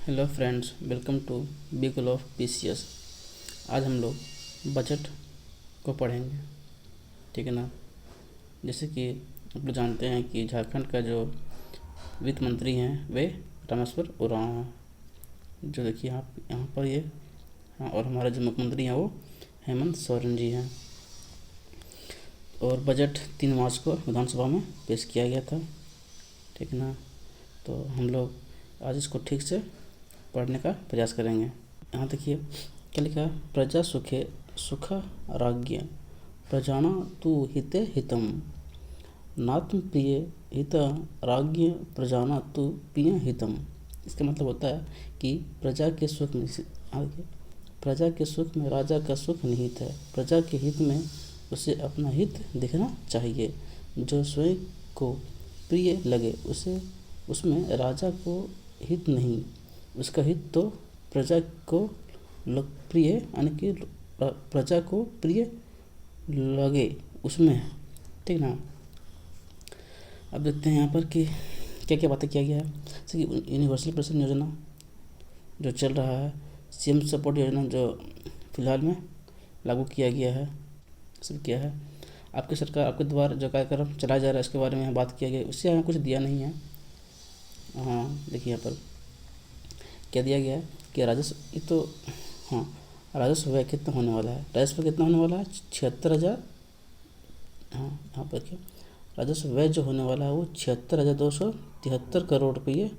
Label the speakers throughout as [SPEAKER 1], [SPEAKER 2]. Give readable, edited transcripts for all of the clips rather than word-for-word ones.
[SPEAKER 1] Hello friends, welcome to बिगल of PCS. आज हम लोग बजट को पढ़ेंगे, ठीक है ना। जैसे कि आप लोग जानते हैं कि झारखंड का जो वित्त मंत्री हैं वे रामेश्वर उरांव हैं, जो देखिए यहाँ पर ये। हाँ, और हमारे जो मुख्यमंत्री हैं वो हेमंत सोरेन जी हैं। और बजट 3 मार्च को विधानसभा में पेश किया गया था, ठीक है ना। तो हम लोग आज इसको ठीक से पढ़ने का प्रयास करेंगे। यहाँ देखिए क्या लिखा है, प्रजा सुखे सुख राज्ञ प्रजाना तु हिते हितम नात्म प्रिय हित राज्ञ प्रजाना तु प्रिय हितम। इसका मतलब होता है कि प्रजा के सुख में राजा का सुख निहित है। प्रजा के हित में उसे अपना हित दिखना चाहिए। जो स्वयं को प्रिय लगे उसे उसमें राजा को हित नहीं, उसका हित तो प्रजा को लोकप्रिय यानी कि प्रजा को प्रिय लगे उसमें, ठीक ना। अब देखते हैं यहाँ पर कि क्या क्या बातें किया गया है। जैसे कि यूनिवर्सल पेंशन योजना जो चल रहा है, सीएम सपोर्ट योजना जो फिलहाल में लागू किया गया है, सब क्या है। आपकी सरकार आपके द्वारा जो कार्यक्रम चलाया जा रहा है इसके बारे में यहाँ बात किया गया। उससे यहाँ कुछ दिया नहीं है। हाँ देखिए यहाँ पर क्या दिया गया है कि राजस्व, ये तो हाँ, राजस्व व्यय कितना होने वाला है। राजस्व कितना होने वाला है 76,000। हाँ यहाँ पर क्या राजस्व व्यय जो होने वाला है वो 76,273 करोड़ रुपये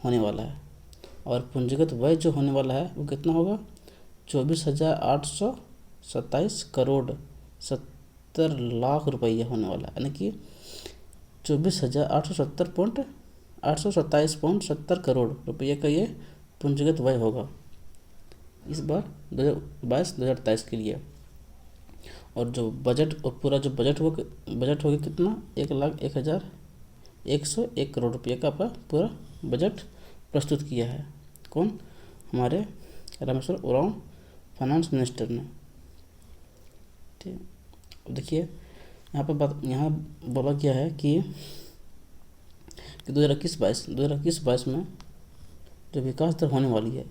[SPEAKER 1] होने वाला है। और पूंजीगत व्यय जो होने वाला है वो कितना होगा 24,827 करोड़ 70 लाख रुपये होने वाला है। यानी कि 24,827.70 करोड़ रुपये का ये पूंजीगत व्यय होगा इस बार 2022-2023 के लिए। और जो बजट और पूरा जो बजट होगा कितना 1,01,101 करोड़ रुपये का आपका पूरा बजट प्रस्तुत किया है। कौन? हमारे रामेश्वर उरांव फाइनेंस मिनिस्टर ने, ठीक। अब देखिए यहाँ पर यहाँ बोला गया है कि 2021-22 में जो विकास दर होने वाली है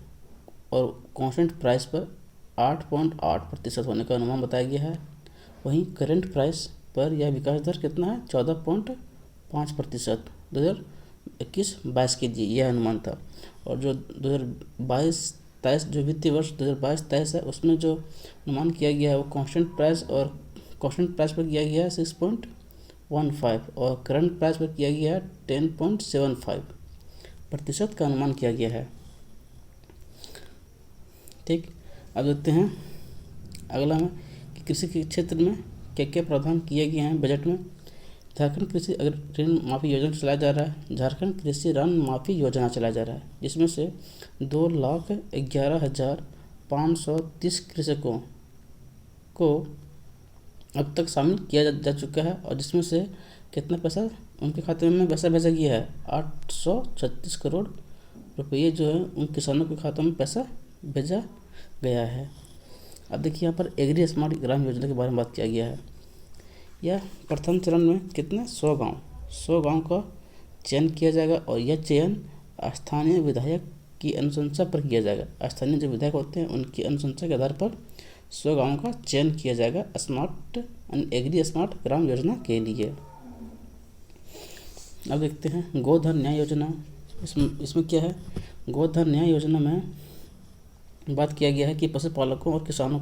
[SPEAKER 1] और कांस्टेंट प्राइस पर 8.8% होने का अनुमान बताया गया है। वहीं करंट प्राइस पर यह विकास दर कितना है 14.5% 2021-22 के लिए यह अनुमान था। और जो 2022-23 जो वित्तीय वर्ष 2022-23 है उसमें जो अनुमान किया गया है वो कांस्टेंट प्राइस पर किया गया है 6.15 और करंट प्राइस पर किया गया है 10.75% का अनुमान किया गया है, ठीक। अब देखते हैं अगला में कि कृषि के क्षेत्र में क्या क्या प्रावधान किए गए हैं बजट में। झारखंड कृषि अगर ऋण माफ़ी योजना चलाया जा रहा है, झारखंड कृषि ऋण माफ़ी योजना चलाया जा रहा है, जिसमें से 2,11,530 कृषकों को अब तक शामिल किया जा चुका है। और जिसमें से कितना पैसा उनके खाते में पैसा भेजा गया है 836 करोड़ रुपये जो है उन किसानों के खातों में पैसा भेजा गया है। अब देखिए यहाँ पर एग्री स्मार्ट ग्राम योजना के बारे में बात किया गया है। यह प्रथम चरण में कितने 100 गांव का चयन किया जाएगा और यह चयन स्थानीय विधायक की अनुशंसा पर किया जाएगा। स्थानीय जो विधायक होते हैं उनकी अनुशंसा के आधार पर 100 गाँवों का चयन किया जाएगा एग्री स्मार्ट ग्राम योजना के लिए। अब देखते हैं गोधन न्याय योजना। इसमें क्या है, गोधन न्याय योजना में बात किया गया है कि पशुपालकों और किसानों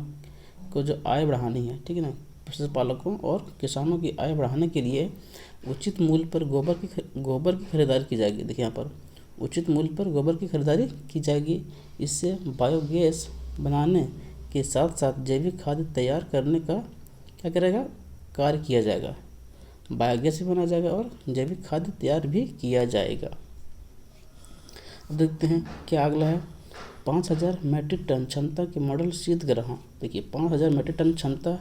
[SPEAKER 1] को जो आय बढ़ानी है, ठीक है ना। पशुपालकों और किसानों की आय बढ़ाने के लिए उचित मूल्य पर गोबर की खरीदारी की जाएगी। देखिए यहाँ पर उचित मूल्य पर गोबर की खरीदारी की जाएगी। इससे बायोगैस बनाने के साथ साथ जैविक खाद तैयार करने का क्या करेगा कार्य किया जाएगा। बायोगैस भी बनाया जाएगा और जैविक खाद तैयार भी किया जाएगा। अब देखते हैं क्या अगला है, 5,000 मीट्रिक टन क्षमता के मॉडल शीतगृह। देखिए 5,000 मीट्रिक टन क्षमता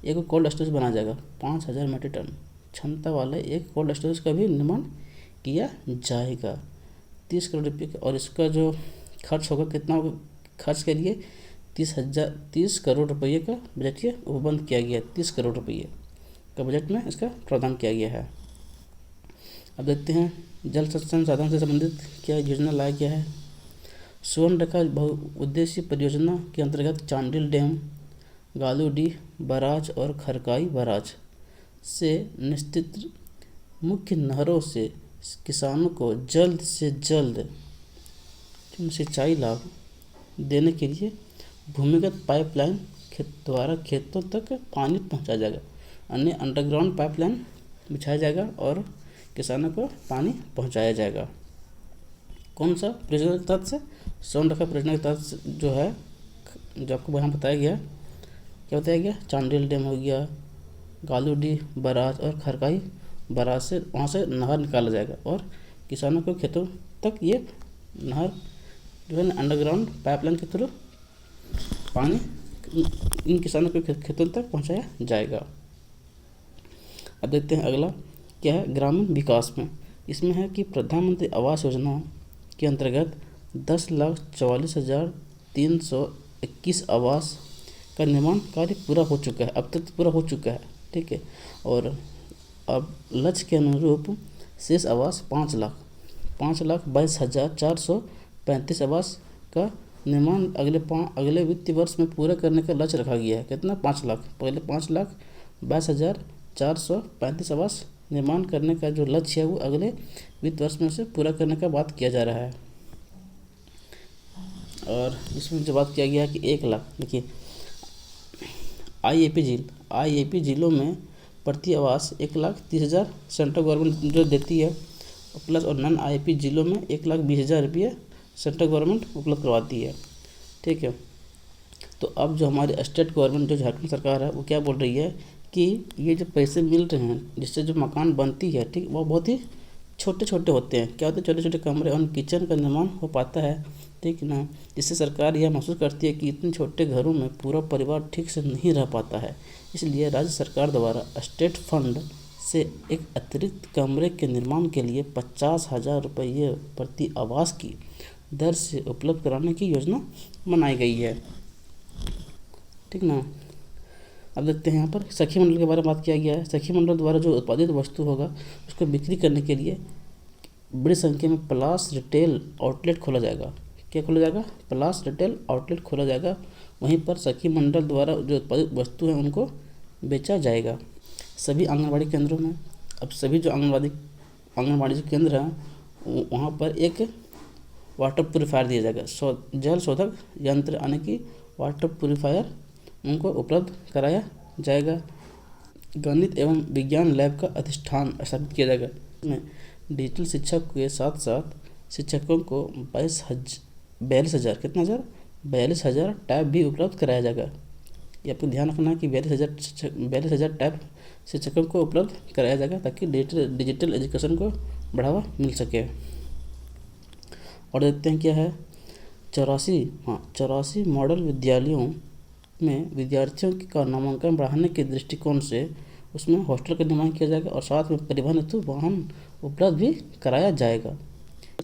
[SPEAKER 1] एक कोल्ड स्टोरेज बनाया जाएगा। 5,000 मीट्रिक टन क्षमता वाले एक कोल्ड स्टोरेज का भी निर्माण किया जाएगा 30 करोड़ रुपये का। और इसका जो खर्च होगा कितना होगा, खर्च के लिए 30 करोड़ रुपये का बजटीय उपबंध किया गया है। 30 करोड़ रुपये का बजट में इसका प्रावधान किया गया है। अब देखते हैं जल संसाधन से संबंधित क्या योजना लाया गया है। सुवर्णरेखा बहुउद्देशीय परियोजना के अंतर्गत चांडिल डैम, गालूडीह बराज और खरकाई बराज से निश्चित मुख्य नहरों से किसानों को जल्द से जल्द सिंचाई लाभ देने के लिए भूमिगत पाइपलाइन द्वारा खेतों तक पानी पहुंचाया जाएगा। अन्य अंडरग्राउंड पाइपलाइन बिछाया जाएगा और किसानों को पानी पहुंचाया जाएगा। कौन सा परियोजना के तहत से? सुवर्णरेखा परियोजना के तहत जो है, जो आपको वहाँ बताया गया, क्या बताया गया? चांडिल डैम हो गया, गालूडीह बराज और खरकाई बराज से वहाँ से नहर निकाला जाएगा और किसानों को खेतों तक ये नहर जो है अंडरग्राउंड पाइपलाइन के थ्रू पानी इन किसानों के खेतों तक पहुँचाया जाएगा। अब देखते हैं अगला क्या है ग्रामीण विकास में। इसमें है कि प्रधानमंत्री आवास योजना के अंतर्गत 10,44,321 आवास का निर्माण कार्य पूरा हो चुका है, अब तक पूरा हो चुका है, ठीक है। और अब लक्ष्य के अनुरूप शेष आवास 5,22,435 आवास का निर्माण अगले वित्तीय वर्ष में पूरा करने का लक्ष्य रखा गया है। कितना? 5 लाख। पहले 5,22,435 आवास निर्माण करने का जो लक्ष्य है वो अगले वित्त वर्ष में से पूरा करने का बात किया जा रहा है। और इसमें जो बात किया गया है कि 1 लाख, देखिए आईएपी जिलों में प्रति आवास 1,30,000 सेंट्रल गवर्नमेंट जो देती है प्लस, और नॉन आईएपी जिलों में 1,20,000 रुपये सेंट्रल गवर्नमेंट उपलब्ध करवाती है, ठीक है। तो अब जो हमारी स्टेट गवर्नमेंट जो झारखंड सरकार है वो क्या बोल रही है कि ये जो पैसे मिल रहे हैं जिससे जो मकान बनती है, ठीक, वो बहुत ही छोटे छोटे होते हैं। क्या होते हैं? छोटे छोटे कमरे और किचन का निर्माण हो पाता है, ठीक ना। जिससे सरकार यह महसूस करती है कि इतने छोटे घरों में पूरा परिवार ठीक से नहीं रह पाता है। इसलिए राज्य सरकार द्वारा स्टेट फंड से एक अतिरिक्त कमरे के निर्माण के लिए 50,000 रुपये प्रति आवास की दर से उपलब्ध कराने की योजना बनाई गई है, ठीक ना। अब देखते हैं यहाँ पर सखी मंडल के बारे में बात किया गया है। सखी मंडल द्वारा जो उत्पादित वस्तु होगा उसको बिक्री करने के लिए बड़ी संख्या में प्लास रिटेल आउटलेट खोला जाएगा। क्या खोला जाएगा? प्लास रिटेल आउटलेट खोला जाएगा। वहीं पर सखी मंडल द्वारा जो उत्पादित वस्तु है उनको बेचा जाएगा। सभी आंगनबाड़ी केंद्रों में अब सभी जो आंगनबाड़ी जो केंद्र हैं वहाँ पर एक वाटर प्यूरीफायर दिया जाएगा। जल शोधक यंत्र यानी कि वाटर प्यूरीफायर उनको उपलब्ध कराया जाएगा। गणित एवं विज्ञान लैब का अधिष्ठान स्थापित किया जाएगा। इसमें डिजिटल शिक्षा के साथ साथ शिक्षकों को 42,000 टैब भी उपलब्ध कराया जाएगा। ये आपको ध्यान रखना है कि 42,000 टैब शिक्षकों को उपलब्ध कराया जाएगा ताकि डिजिटल एजुकेशन को बढ़ावा मिल सके। और देखते हैं क्या है 84 मॉडल विद्यालयों में विद्यार्थियों का नामांकन बढ़ाने के दृष्टिकोण से उसमें हॉस्टल का निर्माण किया जाएगा और साथ में परिवहन हेतु वाहन उपलब्ध भी कराया जाएगा।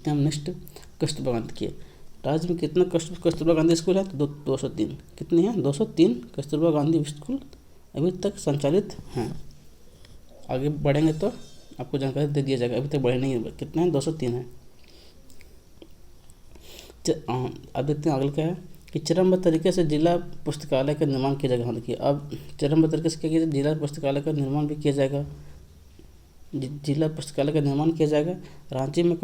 [SPEAKER 1] हम नेक्स्ट कस्तूरबा गांधी के राज्य में कितना कस्तूरबा गांधी स्कूल है? तो 203। कितने हैं? 203 कस्तूरबा गांधी स्कूल अभी तक संचालित हैं। आगे बढ़ेंगे तो आपको जानकारी दे दिया जाएगा। अभी तक बढ़े नहीं, कितने हैं? 203 हैं। अब देखते हैं अगला क्या है कि चरणबद्ध तरीके से जिला पुस्तकालय का निर्माण किया जाएगा। हाँ देखिए, अब चरणबद्ध तरीके से क्या किया जाएगा? जिला पुस्तकालय का निर्माण भी किया जाएगा। जिला पुस्तकालय का निर्माण किया जाएगा। रांची में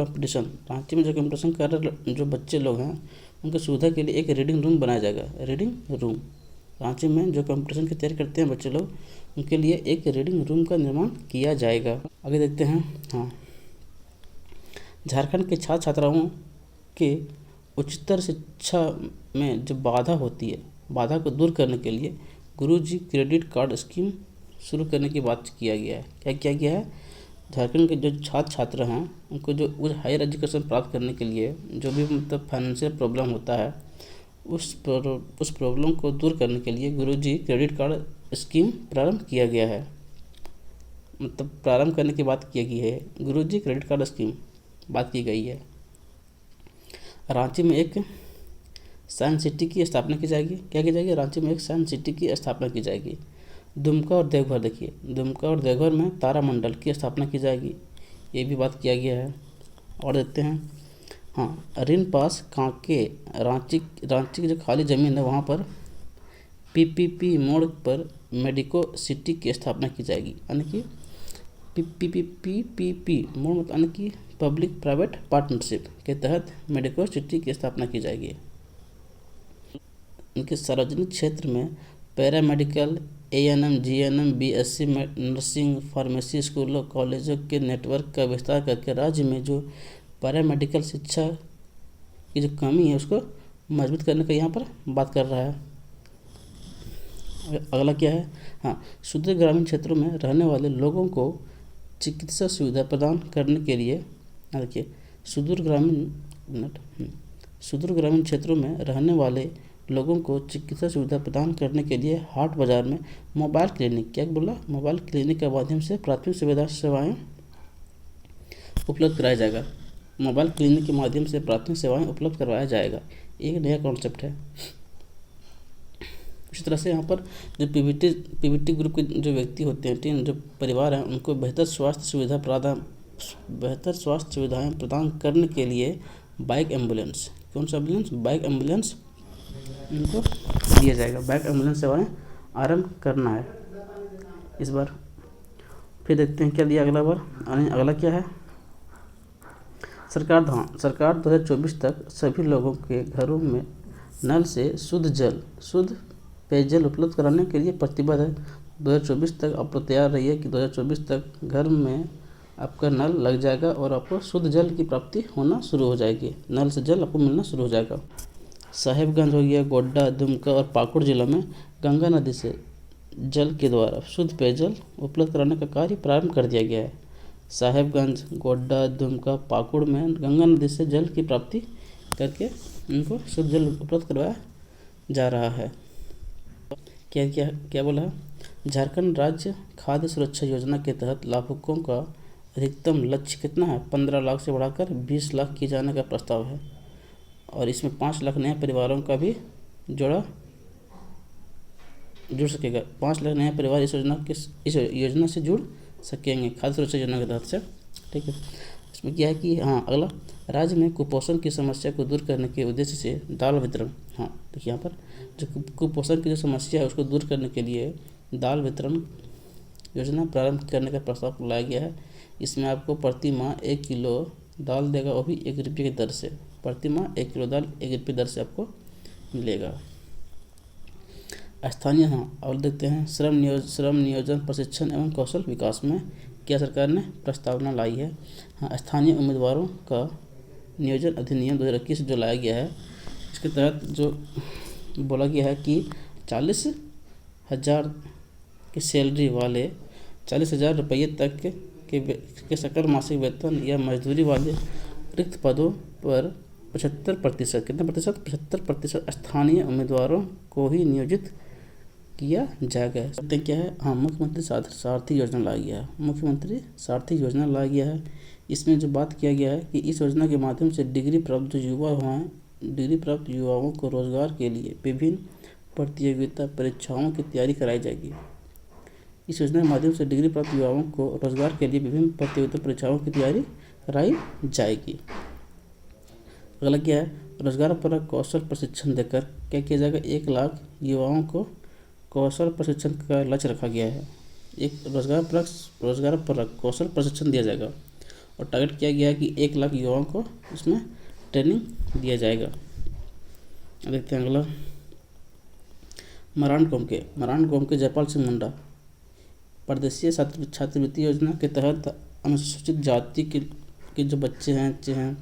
[SPEAKER 1] जो कंपटीशन कर रहे जो बच्चे लोग हैं उनकी सुविधा के लिए एक रीडिंग रूम बनाया जाएगा। रीडिंग रूम रांची में जो कंपटीशन की तैयारी करते हैं बच्चे लोग उनके लिए एक रीडिंग रूम का निर्माण किया जाएगा। आगे देखते हैं। हाँ, झारखंड के छात्र छात्राओं के उच्चतर शिक्षा में जो बाधा होती है, बाधा को दूर करने के लिए गुरुजी क्रेडिट कार्ड स्कीम शुरू करने की बात किया गया है। क्या किया गया है? झारखंड के जो छात्र छात्र हैं उनको जो हायर एजुकेशन प्राप्त करने के लिए जो भी मतलब फाइनेंशियल प्रॉब्लम होता है उस प्रॉब्लम को दूर करने के लिए गुरुजी क्रेडिट कार्ड स्कीम प्रारंभ किया गया है। मतलब प्रारंभ करने की बात की गई है, गुरुजी क्रेडिट कार्ड स्कीम बात की गई है। रांची में एक साइंस सिटी की स्थापना की जाएगी। क्या की जाएगी? रांची में एक साइंस सिटी की स्थापना की जाएगी। दुमका और देवघर, देखिए दुमका और देवघर में तारामंडल की स्थापना की जाएगी। ये भी बात किया गया है। और देखते हैं हाँ, ऋण पास कांके रांची रांची की जो खाली ज़मीन है वहाँ पर पीपीपी मोड पर मेडिको सिटी की स्थापना की जाएगी। यानी कि पीपीपी मोड मतलब यानी कि पब्लिक प्राइवेट पार्टनरशिप के तहत मेडिको सिटी की स्थापना की जाएगी। इनके सार्वजनिक क्षेत्र में paramedical, ANM, GNM, BSc nursing, pharmacy स्कूलों, कॉलेजों के नेटवर्क का विस्तार करके राज्य में जो पैरामेडिकल शिक्षा की जो कमी है उसको मजबूत करने का यहाँ पर बात कर रहा है। अगला क्या है? हाँ, सुदूर ग्रामीण क्षेत्रों में रहने वाले लोगों को चिकित्सा सुविधा प्रदान करने के लिए, देखिए सुदूर ग्रामीण क्षेत्रों में रहने वाले लोगों को चिकित्सा सुविधा प्रदान करने के लिए हाट बाजार में मोबाइल क्लिनिक, क्या बोला, मोबाइल क्लिनिक के माध्यम से प्राथमिक सेवाएं उपलब्ध कराया जाएगा। मोबाइल क्लिनिक के माध्यम से प्राथमिक सेवाएं उपलब्ध करवाया जाएगा, एक नया कॉन्सेप्ट है। इसी तरह से यहाँ पर जो पीवीटी ग्रुप के जो व्यक्ति होते हैं, जो परिवार हैं, उनको बेहतर स्वास्थ्य सुविधाएं प्रदान करने के लिए बाइक एम्बुलेंस, कौन सा एम्बुलेंस, बाइक एम्बुलेंस इनको दिया जाएगा। बाइक एम्बुलेंस सेवाएं आरंभ करना है इस बार। फिर देखते हैं क्या दिया अगला बार। अगला क्या है? सरकार 2024 तक सभी लोगों के घरों में नल से शुद्ध पेयजल उपलब्ध कराने के लिए प्रतिबद्ध है। 2024 तक आप तैयार रहिए कि 2024 तक घर में आपका नल लग जाएगा और आपको शुद्ध जल की प्राप्ति होना शुरू हो जाएगी। नल से जल आपको मिलना शुरू हो जाएगा। साहेबगंज हो गया, गोड्डा, दुमका और पाकुड़ जिलों में गंगा नदी से जल के द्वारा शुद्ध पेयजल उपलब्ध कराने का कार्य प्रारंभ कर दिया गया है। साहेबगंज, गोड्डा, दुमका, पाकुड़ में गंगा नदी से जल की प्राप्ति करके उनको शुद्ध जल उपलब्ध करवाया जा रहा है। क्या बोला है? झारखंड राज्य खाद्य सुरक्षा योजना के तहत लाभुकों का अधिकतम लक्ष्य कितना है? 15 लाख से बढ़ाकर 20 लाख किए जाने का प्रस्ताव है और इसमें 5 लाख नए परिवारों का भी जुड़ सकेगा। 5 लाख नए परिवार इस योजना से जुड़ सकेंगे खाद्य सुरक्षा योजना के तहत से। ठीक है, इसमें क्या है कि हाँ, अगला राज्य में कुपोषण की समस्या को दूर करने के उद्देश्य से दाल वितरण, हाँ देखिए यहाँ पर जो कुपोषण की जो समस्या है उसको दूर करने के लिए दाल वितरण योजना प्रारंभ करने का प्रस्ताव लाया गया है। इसमें आपको प्रति माह 1 किलो दाल देगा, वो भी 1 रुपये की दर से। प्रति माह 1 किलो दाल 1 रुपये दर से आपको मिलेगा। स्थानीय, हाँ और देखते हैं श्रम नियोजन प्रशिक्षण एवं कौशल विकास में क्या सरकार ने प्रस्तावना लाई है। हाँ, स्थानीय उम्मीदवारों का नियोजन अधिनियम 2021 जो लाया गया है, इसके तहत जो बोला गया है कि 40,000 की सैलरी वाले 40,000 रुपये तक के सकल मासिक वेतन या मजदूरी वाले रिक्त पदों पर 75%, कितने प्रतिशत, 75% स्थानीय उम्मीदवारों को ही नियोजित किया जाएगा। सकते क्या है? हाँ, मुख्यमंत्री सारथी योजना लाया गया है। मुख्यमंत्री सारथी योजना लाया गया है। इसमें जो बात किया गया है कि इस योजना के माध्यम से डिग्री प्राप्त युवाओं को रोजगार के लिए विभिन्न प्रतियोगिता परीक्षाओं की तैयारी कराई जाएगी। इस योजना के माध्यम से डिग्री प्राप्त युवाओं को रोजगार के लिए विभिन्न प्रतियोगिता परीक्षाओं की तैयारी कराई जाएगी। अगला क्या है? रोजगार पर कौशल प्रशिक्षण देकर क्या किया जाएगा? 1 लाख युवाओं को कौशल प्रशिक्षण का लक्ष्य रखा गया है। एक रोजगार पर कौशल प्रशिक्षण दिया जाएगा और टारगेट किया गया है कि 1 लाख युवाओं को इसमें ट्रेनिंग दिया जाएगा। देखते हैं अगला, मरान कौम के जयपाल सिंह मुंडा परदेशीय छात्रवृत्ति योजना के तहत अनुसूचित जाति के जो बच्चे हैं,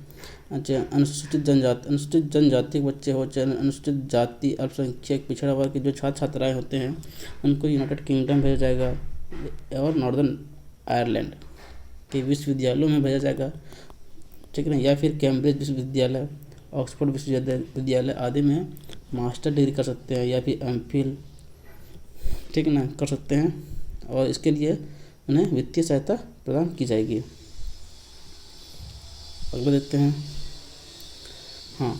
[SPEAKER 1] अनुसूचित जनजाति के बच्चे हो, चाहे अनुसूचित जाति, अल्पसंख्यक, पिछड़ा वर्ग के जो छात्र छात्राएँ होते हैं, उनको यूनाइटेड किंगडम भेजा जाएगा और नॉर्दर्न आयरलैंड के विश्वविद्यालयों में भेजा जाएगा। ठीक है ना, या फिर कैम्ब्रिज विश्वविद्यालय, ऑक्सफोर्ड विश्वविद्यालय आदि में मास्टर डिग्री कर सकते हैं या फिर एमफिल, ठीक है ना, कर सकते हैं और इसके लिए उन्हें वित्तीय सहायता प्रदान की जाएगी। अगला देखते हैं, हाँ,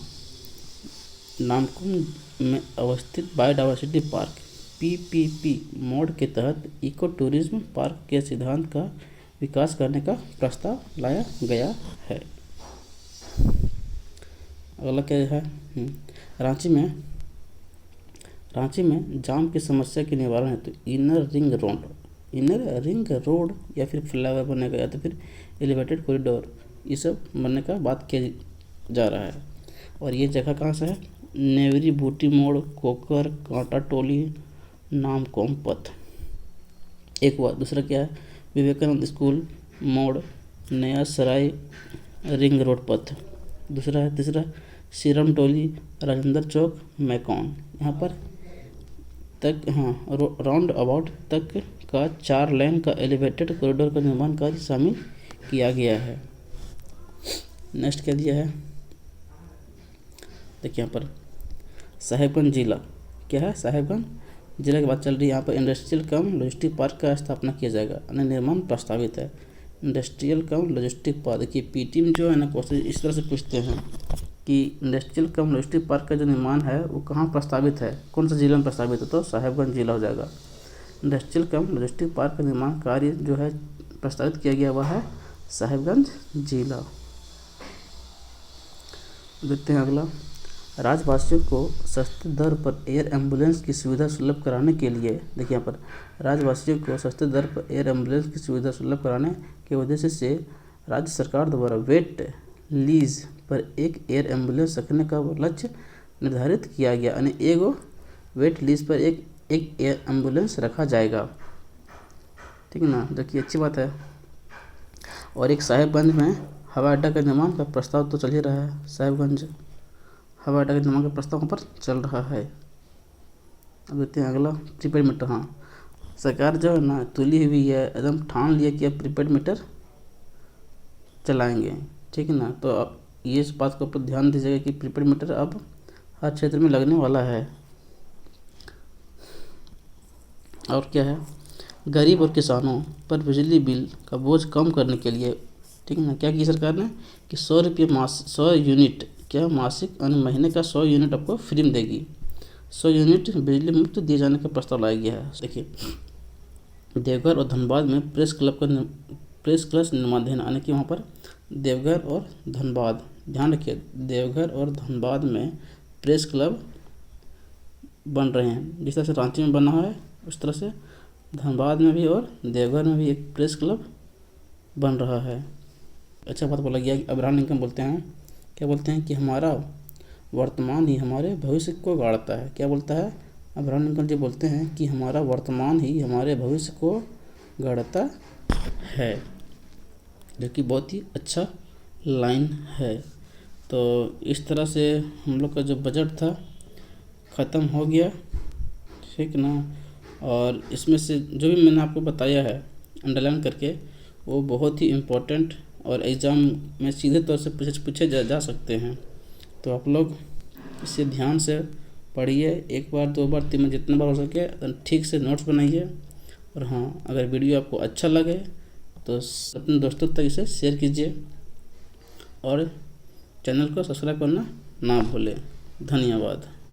[SPEAKER 1] नामकुम में अवस्थित बायोडायवर्सिटी पार्क पीपीपी मोड के तहत इको टूरिज्म पार्क के सिद्धांत का विकास करने का प्रस्ताव लाया गया है। अगला क्या है, रांची में जाम की समस्या के निवारण हेतु इनर रिंग रोड या फिर फ्लाईओवर बनेगा या तो फिर एलिवेटेड कॉरिडोर, ये सब बनने का बात किया जा रहा है। और ये जगह कहाँ से है, नेवरी बूटी मोड़, कोकर, कांटा टोली, नामकोम पथ, एक हुआ। दूसरा क्या है, विवेकानंद स्कूल मोड़, नया सराय रिंग रोड पथ। दूसरा है, तीसरा सीरम टोली, राजेंद्र चौक, मैकॉन, यहाँ पर तक राउंड अबाउट तक का 4 लेन का एलिवेटेड कॉरिडोर का निर्माण कार्य शामिल किया गया है। नेक्स्ट क्या दिया है, देखिए यहाँ पर साहेबगंज जिला, क्या है, साहेबगंज जिला की बात चल रही है। यहाँ पर इंडस्ट्रियल कम लॉजिस्टिक पार्क का स्थापना किया जाएगा, अन्य निर्माण प्रस्तावित है। इंडस्ट्रियल कम लॉजिस्टिक पार्क, देखिए पीटी में जो है ना क्वेश्चन इस तरह से पूछते हैं कि इंडस्ट्रियल कम लॉजिस्टिक पार्क का जो निर्माण है वो कहाँ प्रस्तावित है, कौन सा जिला में प्रस्तावित है, तो साहेबगंज जिला हो जाएगा। इंडस्ट्रियल कम लॉजिस्टिक पार्क का निर्माण कार्य जो है प्रस्तावित किया गया वह है साहेबगंज जिला। देखते हैं अगला, राज्यवासियों को सस्ते दर पर एयर एम्बुलेंस की सुविधा सुलभ कराने के लिए, देखिए यहाँ पर राज्यवासियों को सस्ते दर पर एयर एम्बुलेंस की सुविधा सुलभ कराने के उद्देश्य से राज्य सरकार द्वारा वेट लीज पर एक एयर एम्बुलेंस रखने का लक्ष्य निर्धारित किया गया, यानी एगो वेट लीज पर एक एयर एम्बुलेंस रखा जाएगा, ठीक है ना। देखिए अच्छी बात है। और एक साहेबगंज में हवाई अड्डा का निर्माण का प्रस्ताव तो चल ही रहा है, साहेबगंज हवाई अड्डा के निर्माण का प्रस्ताव वहाँ पर चल रहा है। अब देखते हैं अगला, प्रीपेड मीटर। हाँ, सरकार जो है ना तुली हुई है, एकदम ठान लिया कि अब प्रीपेड मीटर चलाएंगे, ठीक है ना। तो अब ये इस बात को ऊपर ध्यान दीजिएगा कि प्रीपेड मीटर अब हर क्षेत्र में लगने वाला है। और क्या है, गरीब और किसानों पर बिजली बिल का बोझ कम करने के लिए, ठीक है ना, क्या किया सरकार ने कि 100 रुपये 100 यूनिट क्या मासिक और महीने का 100 यूनिट आपको फ्री में देगी, 100 यूनिट बिजली मुफ्त दिए जाने का प्रस्ताव लाया गया है। देखिए देवघर और धनबाद में प्रेस क्लब निर्माणाधीन, यानी कि वहाँ पर देवघर और धनबाद, ध्यान रखिए देवघर और धनबाद में प्रेस क्लब बन रहे हैं। जिस तरह से रांची में बना है उस तरह से धनबाद में भी और देवघर में भी एक प्रेस क्लब बन रहा है। अच्छा बात बोला गया कि अब्राहम लिंकन बोलते हैं, क्या बोलते हैं कि हमारा वर्तमान ही हमारे भविष्य को गाड़ता है। क्या बोलता है, अब्राहम लिंकन जी बोलते हैं कि हमारा वर्तमान ही हमारे भविष्य को गाड़ता है, जो कि बहुत ही अच्छा लाइन है। तो इस तरह से हम लोग का जो बजट था ख़त्म हो गया, ठीक ना। और इसमें से जो भी मैंने आपको बताया है अंडरलाइन करके, वो बहुत ही इम्पोर्टेंट और एग्ज़ाम में सीधे तौर से पूछे जा सकते हैं। तो आप लोग इसे ध्यान से पढ़िए, 1 बार 2 बार 3 बार जितना बार हो सके ठीक से नोट्स बनाइए। और हाँ, अगर वीडियो आपको अच्छा लगे तो अपने दोस्तों तक इसे शेयर कीजिए और चैनल को सब्सक्राइब करना ना भूलें। धन्यवाद।